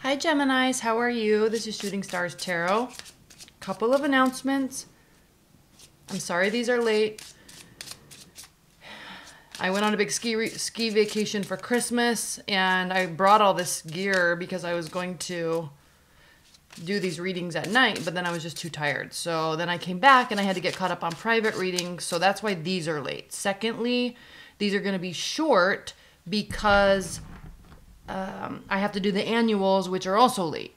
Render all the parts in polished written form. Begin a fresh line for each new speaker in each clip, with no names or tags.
Hi Geminis, how are you? This is Shooting Stars Tarot. Couple of announcements. I'm sorry these are late. I went on a big ski vacation for Christmas and I brought all this gear because I was going to do these readings at night, but then I was just too tired. So then I came back and I had to get caught up on private readings, so that's why these are late. Secondly, these are going to be short because I have to do the annuals, which are also late.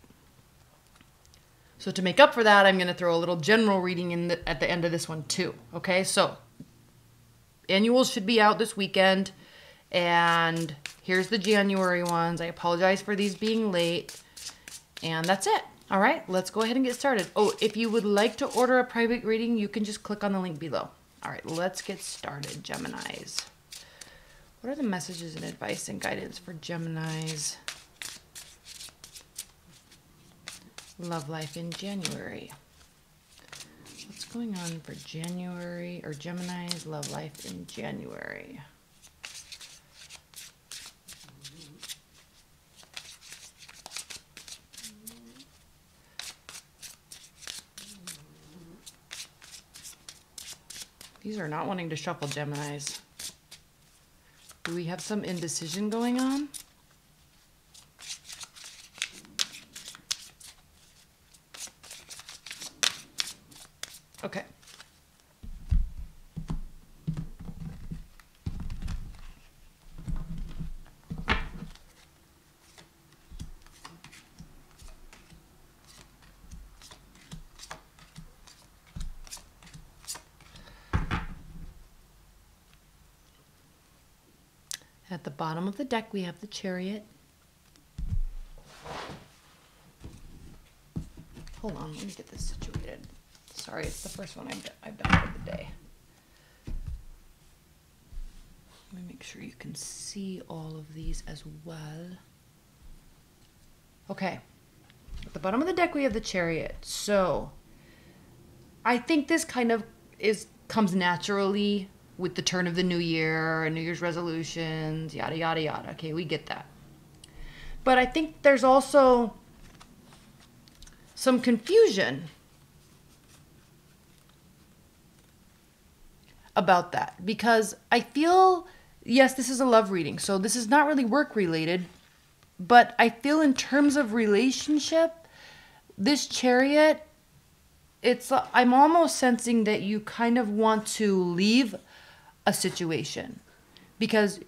So to make up for that, I'm going to throw a little general reading in at the end of this one too. Okay, so annuals should be out this weekend. And here's the January ones. I apologize for these being late. And that's it. All right, let's go ahead and get started. Oh, if you would like to order a private reading, you can just click on the link below. All right, let's get started, Geminis. What are the messages and advice and guidance for Geminis? Love life in January. What's going on for January or Gemini's love life in January? These are not wanting to shuffle, Geminis. Do we have some indecision going on? Okay. At the bottom of the deck, we have the Chariot. Hold on, let me get this situated. Sorry, it's the first one I've done for the day. Let me make sure you can see all of these as well. Okay, at the bottom of the deck, we have the Chariot. So, I think this kind of comes naturally with the turn of the new year and New Year's resolutions, yada, yada, yada. Okay, we get that. But I think there's also some confusion about that because I feel, yes, this is a love reading, so this is not really work related, but I feel in terms of relationship, this Chariot, I'm almost sensing that you kind of want to leave a situation because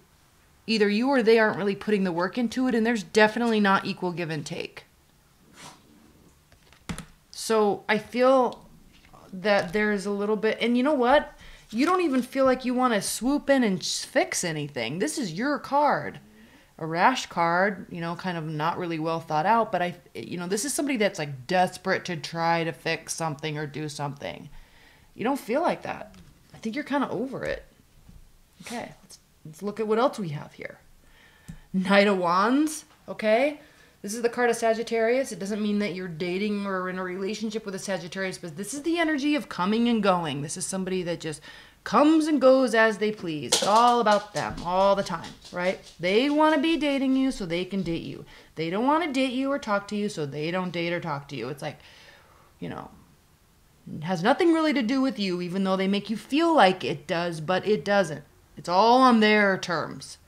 either you or they aren't really putting the work into it, and there's definitely not equal give and take. So I feel that there's a little bit, and you know what? You don't even feel like you want to swoop in and fix anything. This is your card. A rash card, you know, kind of not really well thought out, but this is somebody that's like desperate to try to fix something or do something. You don't feel like that. I think you're kind of over it. Okay, let's look at what else we have here. Knight of Wands, okay? This is the card of Sagittarius. It doesn't mean that you're dating or in a relationship with a Sagittarius, but this is the energy of coming and going. This is somebody that just comes and goes as they please. It's all about them all the time, right? They want to be dating you so they can date you. They don't want to date you or talk to you so they don't date or talk to you. It's like, it has nothing really to do with you, even though they make you feel like it does, but it doesn't. It's all on their terms.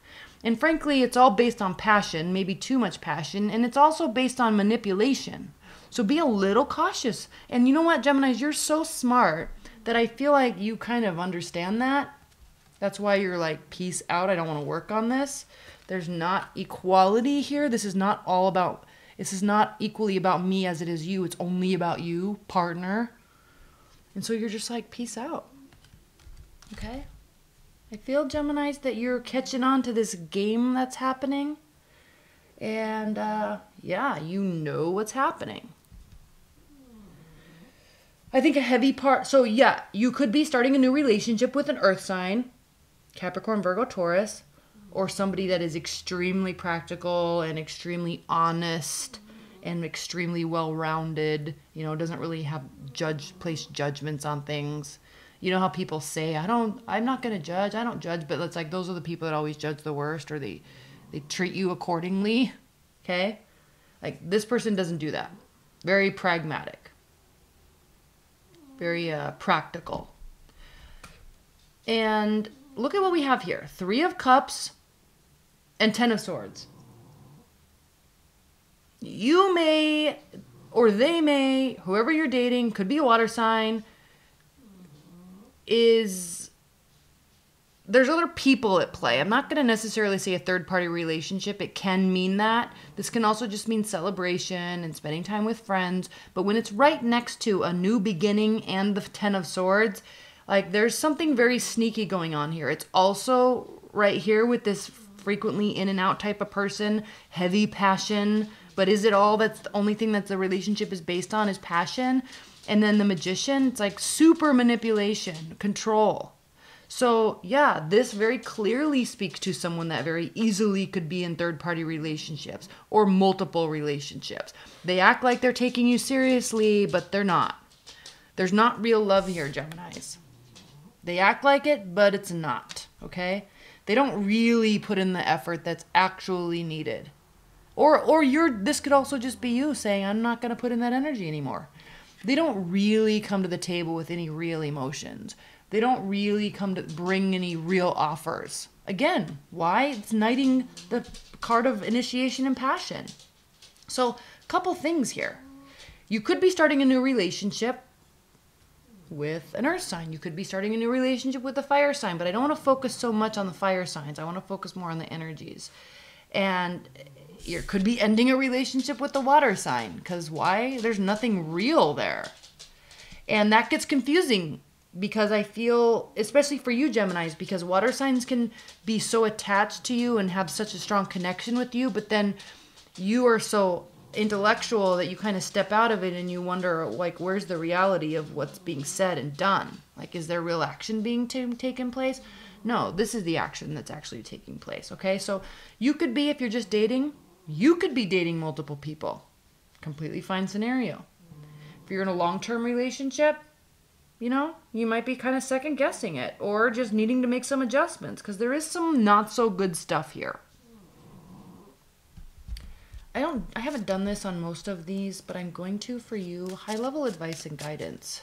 And frankly, it's all based on passion, maybe too much passion, and it's also based on manipulation. So be a little cautious. And you know what, Geminis, you're so smart that I feel like you kind of understand that. That's why you're like, peace out, I don't want to work on this. There's not equality here. This is not equally about me as it is you. It's only about you, partner. And so you're just like, peace out. Okay? I feel, Geminis, that you're catching on to this game that's happening. And, yeah, you know what's happening. I think a heavy part... So, yeah, you could be starting a new relationship with an earth sign. Capricorn, Virgo, Taurus. Or somebody that is extremely practical and extremely honest and extremely well-rounded. Doesn't really have place judgments on things. You know how people say, I'm not going to judge, I don't judge, but it's like those are the people that always judge the worst, or they treat you accordingly, okay? Like, this person doesn't do that. Very pragmatic. Very practical. And look at what we have here. 3 of Cups and 10 of Swords. You may, or they may, whoever you're dating, could be a water sign, there's other people at play. I'm not going to necessarily say a third-party relationship. It can mean that. This can also just mean celebration and spending time with friends. But when it's right next to a new beginning and the 10 of Swords, like, there's something very sneaky going on here. It's also right here with this frequently in and out type of person, heavy passion. But is it all that's the only thing that the relationship is based on is passion? And then the Magician, it's like super manipulation, control. So yeah, this very clearly speaks to someone that very easily could be in third-party relationships or multiple relationships. They act like they're taking you seriously, but they're not. There's not real love here, Geminis. They act like it, but it's not, okay? They don't really put in the effort that's actually needed. Or this could also just be you saying, I'm not going to put in that energy anymore. They don't really come to the table with any real emotions. They don't really come to bring any real offers. Again, why? It's knighting the card of initiation and passion. So, a couple things here. You could be starting a new relationship with an earth sign. You could be starting a new relationship with a fire sign, but I don't want to focus so much on the fire signs. I want to focus more on the energies. And you could be ending a relationship with the water sign, because why? There's nothing real there. And that gets confusing, because I feel, especially for you Geminis, because water signs can be so attached to you and have such a strong connection with you, but then you are so intellectual that you kind of step out of it and you wonder, like, where's the reality of what's being said and done? Like, is there real action being taken place? No, this is the action that's actually taking place, okay? So you could be, if you're just dating, you could be dating multiple people. Completely fine scenario. If you're in a long-term relationship, you know, you might be kind of second guessing it or just needing to make some adjustments, because there is some not so good stuff here. I haven't done this on most of these, but I'm going to for you. High-level advice and guidance.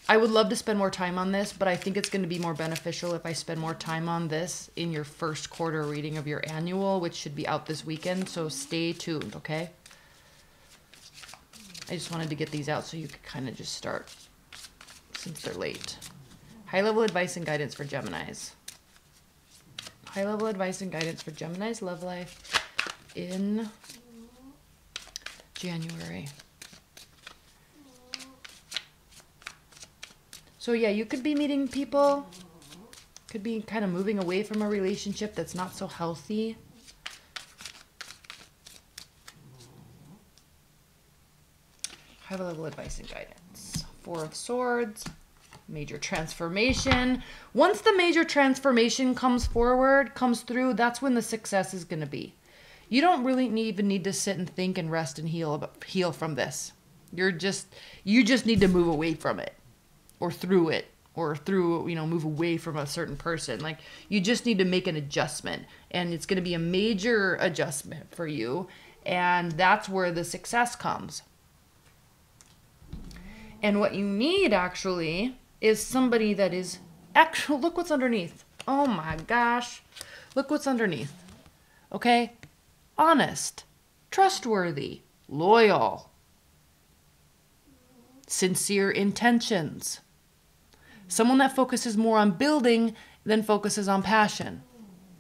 I would love to spend more time on this, but I think it's going to be more beneficial if I spend more time on this in your first quarter reading of your annual, which should be out this weekend, so stay tuned, okay? I just wanted to get these out so you could kind of just start since they're late. High-level advice and guidance for Geminis. High-level advice and guidance for Gemini's love life in January. So yeah, you could be meeting people, could be kind of moving away from a relationship that's not so healthy. High-level advice and guidance. 4 of Swords, major transformation. Once the major transformation comes through, that's when the success is going to be. You don't really even need to sit and think and rest and heal from this. You just need to move away from it, or through it, or through, move away from a certain person. Like, you just need to make an adjustment, and it's going to be a major adjustment for you, and that's where the success comes. And what you need actually is somebody that is actual. Look what's underneath. Oh my gosh. Look what's underneath. Okay? Honest, trustworthy, loyal, sincere intentions. Someone that focuses more on building than focuses on passion.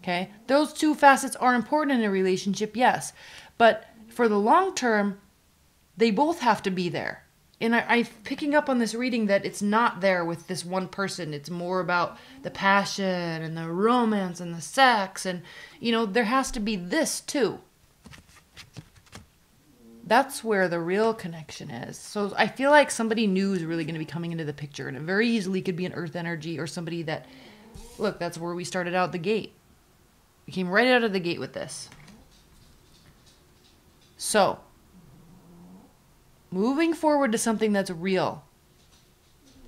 Okay? Those two facets are important in a relationship, yes. But for the long term, they both have to be there. And I'm picking up on this reading that it's not there with this one person. It's more about the passion and the romance and the sex. And, there has to be this too. That's where the real connection is. So I feel like somebody new is really going to be coming into the picture. And it very easily could be an earth energy or somebody that, look, that's where we started out the gate. We came right out of the gate with this. So, moving forward to something that's real.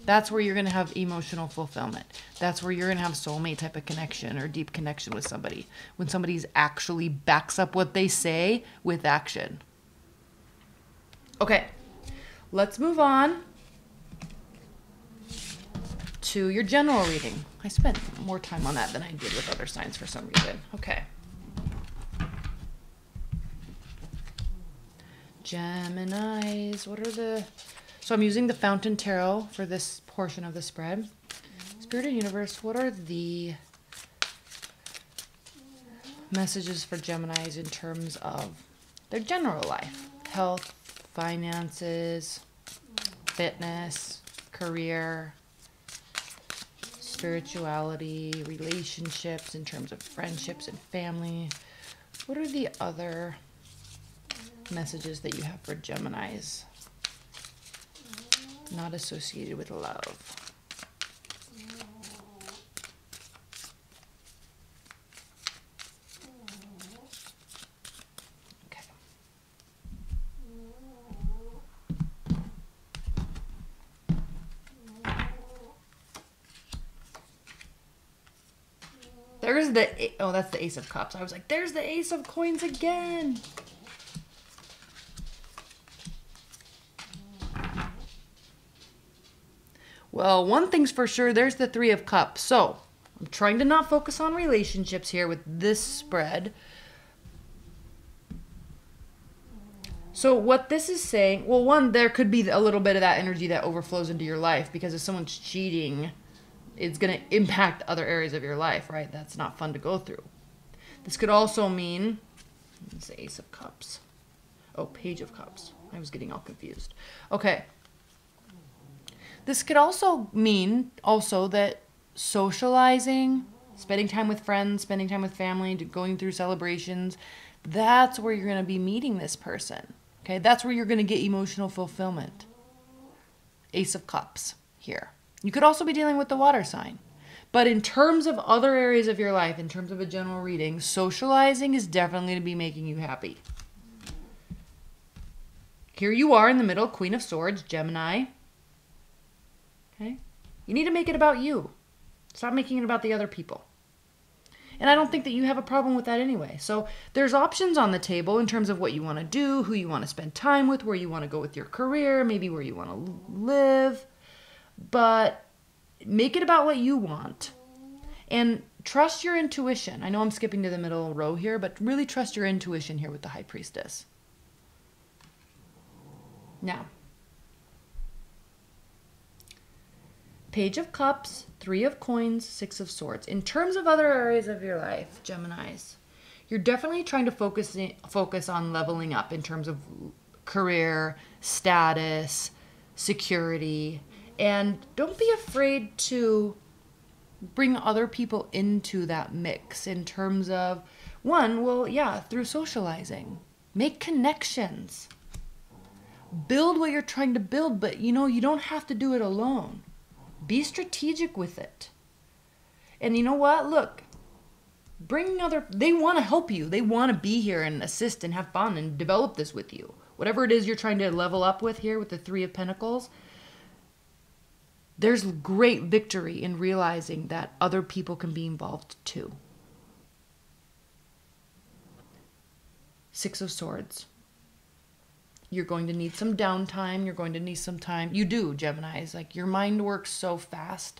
That's where you're going to have emotional fulfillment. That's where you're going to have soulmate type of connection or deep connection with somebody. When somebody's actually backs up what they say with action. Okay, let's move on to your general reading. I spent more time on that than I did with other signs for some reason. Okay. Geminis, what are the... So I'm using the Fountain Tarot for this portion of the spread. Spirit and Universe, what are the messages for Geminis in terms of their general life? Health, finances, fitness, career, spirituality, relationships in terms of friendships and family. What are the other messages that you have for Geminis? Not associated with love. Okay. There's the, oh, that's the Ace of Cups. I was like, there's the Ace of Coins again. Well, one thing's for sure, there's the Three of Cups. So, I'm trying to not focus on relationships here with this spread. So what this is saying, well, one, there could be a little bit of that energy that overflows into your life, because if someone's cheating, it's going to impact other areas of your life, right? That's not fun to go through. This could also mean, it's the Ace of Cups. Oh, Page of Cups. I was getting all confused. Okay. This could also mean that socializing, spending time with friends, spending time with family, going through celebrations, that's where you're going to be meeting this person. Okay, that's where you're going to get emotional fulfillment. Ace of Cups here. You could also be dealing with the water sign. But in terms of other areas of your life, in terms of a general reading, socializing is definitely going to be making you happy. Here you are in the middle, Queen of Swords, Gemini. Okay? You need to make it about you. Stop making it about the other people. And I don't think that you have a problem with that anyway. So there's options on the table in terms of what you want to do, who you want to spend time with, where you want to go with your career, maybe where you want to live. But make it about what you want. And trust your intuition. I know I'm skipping to the middle row here, but really trust your intuition here with the High Priestess. Now, Page of Cups, Three of Coins, Six of Swords. In terms of other areas of your life, Geminis, you're definitely trying to focus on leveling up in terms of career, status, security, and don't be afraid to bring other people into that mix in terms of, one, well, yeah, through socializing. Make connections. Build what you're trying to build, but you don't have to do it alone. Be strategic with it. And you know what? Look, they want to help you. They want to be here and assist and have fun and develop this with you. Whatever it is you're trying to level up with here with the Three of Pentacles, there's great victory in realizing that other people can be involved too. Six of Swords. You're going to need some downtime. You're going to need some time. You do, Gemini. It's like your mind works so fast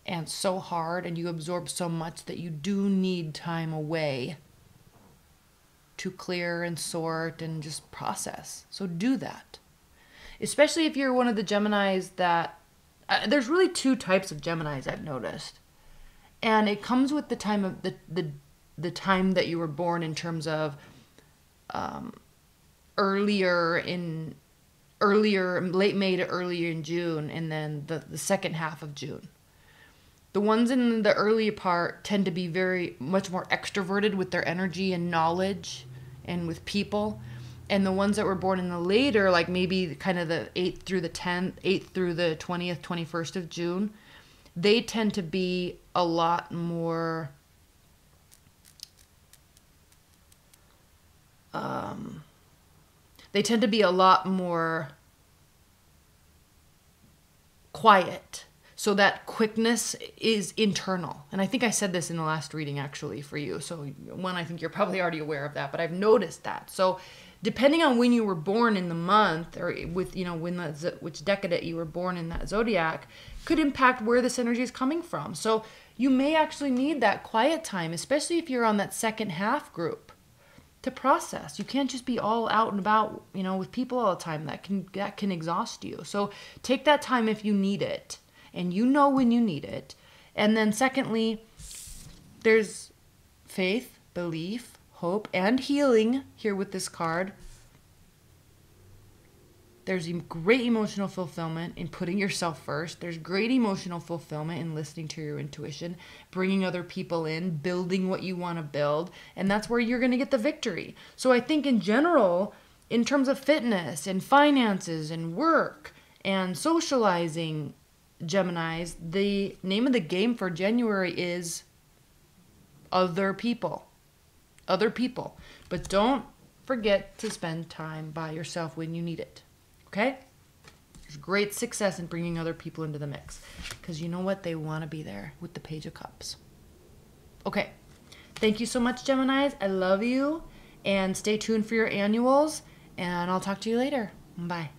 and so hard, and you absorb so much that you do need time away to clear and sort and just process. So do that. Especially if you're one of the Geminis that... there's really two types of Geminis I've noticed. And it comes with the time of the time that you were born in terms of... late May to earlier in June, and then the second half of June. The ones in the earlier part tend to be very much more extroverted with their energy and knowledge and with people. And the ones that were born in the later, like maybe kind of the 8th through the 20th, 21st of June, they tend to be a lot more quiet. So that quickness is internal. And I think I said this in the last reading actually for you. So one, I think you're probably already aware of that, but I've noticed that. So depending on when you were born in the month, or with, when which decade you were born in that zodiac, could impact where this energy is coming from. So you may actually need that quiet time, especially if you're on that second half group, to process. You can't just be all out and about, with people all the time. That can exhaust you. So take that time if you need it, and when you need it. And then secondly, there's faith, belief, hope, and healing here with this card. There's great emotional fulfillment in putting yourself first. There's great emotional fulfillment in listening to your intuition, bringing other people in, building what you want to build. And that's where you're going to get the victory. So I think in general, in terms of fitness and finances and work and socializing, Geminis, the name of the game for January is other people. Other people. But don't forget to spend time by yourself when you need it. Okay? There's great success in bringing other people into the mix. Because you know what? They want to be there with the Page of Cups. Okay. Thank you so much, Geminis. I love you. And stay tuned for your annuals. And I'll talk to you later. Bye.